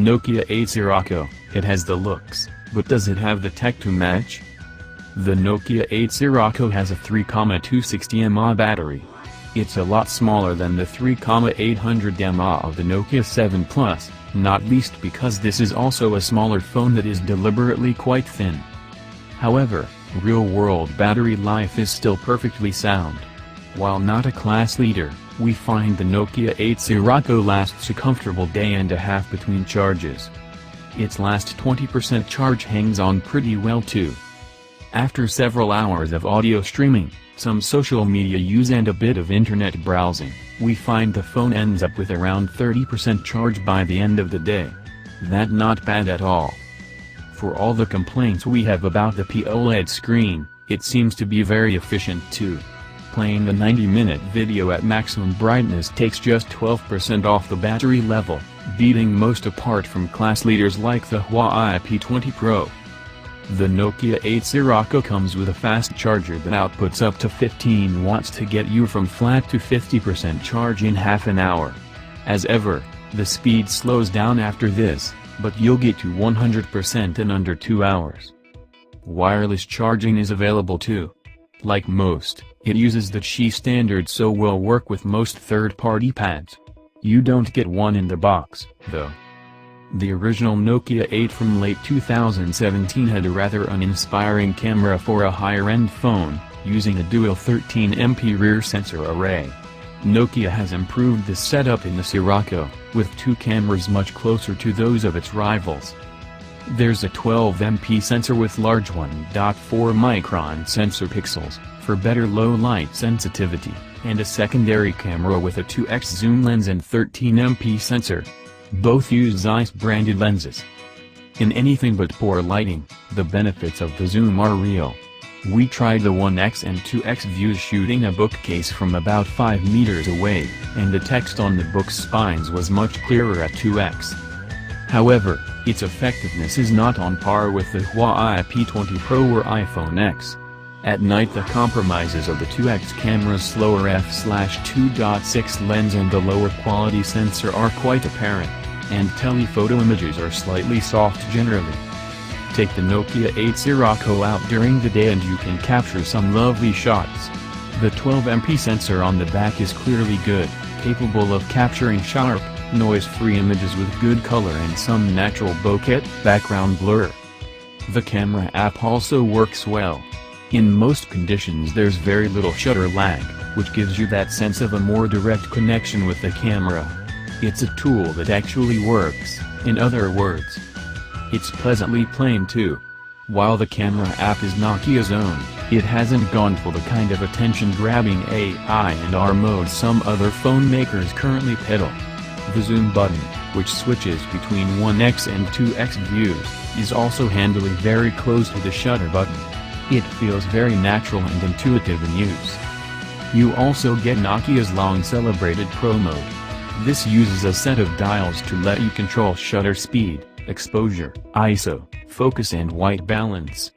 Nokia 8 Sirocco, it has the looks, but does it have the tech to match? The Nokia 8 Sirocco has a 3,260 mAh battery. It's a lot smaller than the 3,800 mAh of the Nokia 7 Plus, not least because this is also a smaller phone that is deliberately quite thin. However, real-world battery life is still perfectly sound. While not a class leader, we find the Nokia 8 Sirocco lasts a comfortable day and a half between charges. Its last 20% charge hangs on pretty well too. After several hours of audio streaming, some social media use and a bit of internet browsing, we find the phone ends up with around 30% charge by the end of the day. That not bad at all. For all the complaints we have about the OLED screen, it seems to be very efficient too. Playing a 90-minute video at maximum brightness takes just 12% off the battery level, beating most apart from class leaders like the Huawei P20 Pro. The Nokia 8 Sirocco comes with a fast charger that outputs up to 15 watts to get you from flat to 50% charge in half an hour. As ever, the speed slows down after this, but you'll get to 100% in under 2 hours. Wireless charging is available too. Like most, it uses the Qi standard so will work with most third-party pads. You don't get one in the box, though. The original Nokia 8 from late 2017 had a rather uninspiring camera for a higher-end phone, using a dual 13MP rear sensor array. Nokia has improved this setup in the Sirocco, with two cameras much closer to those of its rivals. There's a 12MP sensor with large 1.4-micron sensor pixels, for better low-light sensitivity, and a secondary camera with a 2x zoom lens and 13MP sensor. Both use Zeiss-branded lenses. In anything but poor lighting, the benefits of the zoom are real. We tried the 1x and 2x views shooting a bookcase from about 5 meters away, and the text on the book's spines was much clearer at 2x. However, its effectiveness is not on par with the Huawei P20 Pro or iPhone X. At night the compromises of the 2x camera's slower f/2.6 lens and the lower quality sensor are quite apparent, and telephoto images are slightly soft generally. Take the Nokia 8 Sirocco out during the day and you can capture some lovely shots. The 12MP sensor on the back is clearly good, capable of capturing sharp, noise-free images with good color and some natural bokeh background blur. The camera app also works well. In most conditions there's very little shutter lag, which gives you that sense of a more direct connection with the camera. It's a tool that actually works, in other words. It's pleasantly plain too. While the camera app is Nokia's own, it hasn't gone for the kind of attention-grabbing AI and R mode some other phone makers currently peddle. The zoom button, which switches between 1x and 2x views, is also handily very close to the shutter button. It feels very natural and intuitive in use. You also get Nokia's long-celebrated Pro mode. This uses a set of dials to let you control shutter speed, exposure, ISO, focus and white balance.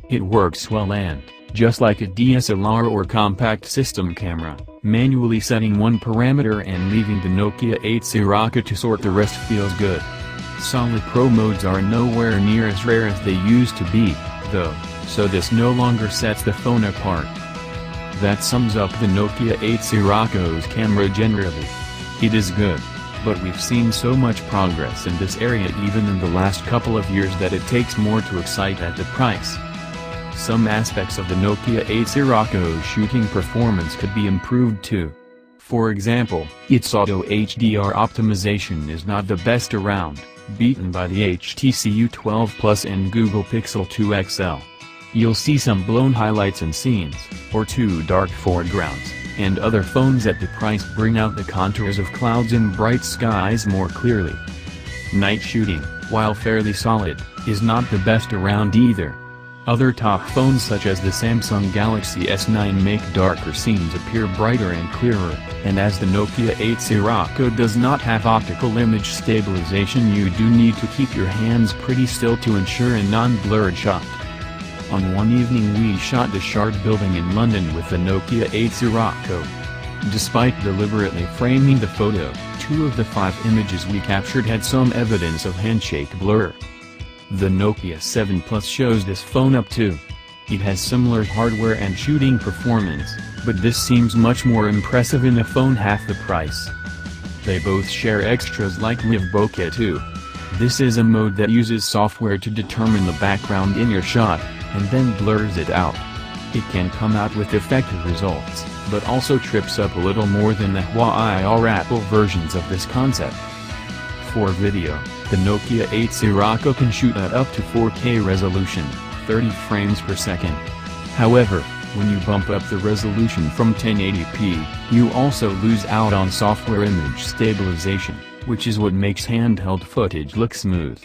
It works well and, just like a DSLR or compact system camera, manually setting one parameter and leaving the Nokia 8 Sirocco to sort the rest feels good. Solid Pro modes are nowhere near as rare as they used to be, though, so this no longer sets the phone apart. That sums up the Nokia 8 Sirocco's camera generally. It is good, but we've seen so much progress in this area even in the last couple of years that it takes more to excite at the price. Some aspects of the Nokia 8 Sirocco's shooting performance could be improved too. For example, its auto HDR optimization is not the best around, beaten by the HTC U12 Plus and Google Pixel 2 XL. You'll see some blown highlights and scenes, or too dark foregrounds, and other phones at the price bring out the contours of clouds and bright skies more clearly. Night shooting, while fairly solid, is not the best around either. Other top phones such as the Samsung Galaxy S9 make darker scenes appear brighter and clearer, and as the Nokia 8 Sirocco does not have optical image stabilization, you do need to keep your hands pretty still to ensure a non-blurred shot. On one evening we shot the Shard building in London with the Nokia 8 Sirocco. Despite deliberately framing the photo, 2 of the 5 images we captured had some evidence of handshake blur. The Nokia 7 Plus shows this phone up too. It has similar hardware and shooting performance, but this seems much more impressive in a phone half the price. They both share extras like Live Bokeh too. This is a mode that uses software to determine the background in your shot, and then blurs it out. It can come out with effective results, but also trips up a little more than the Huawei or Apple versions of this concept. For video, the Nokia 8 Sirocco can shoot at up to 4K resolution, 30 frames per second. However, when you bump up the resolution from 1080p, you also lose out on software image stabilization, which is what makes handheld footage look smooth.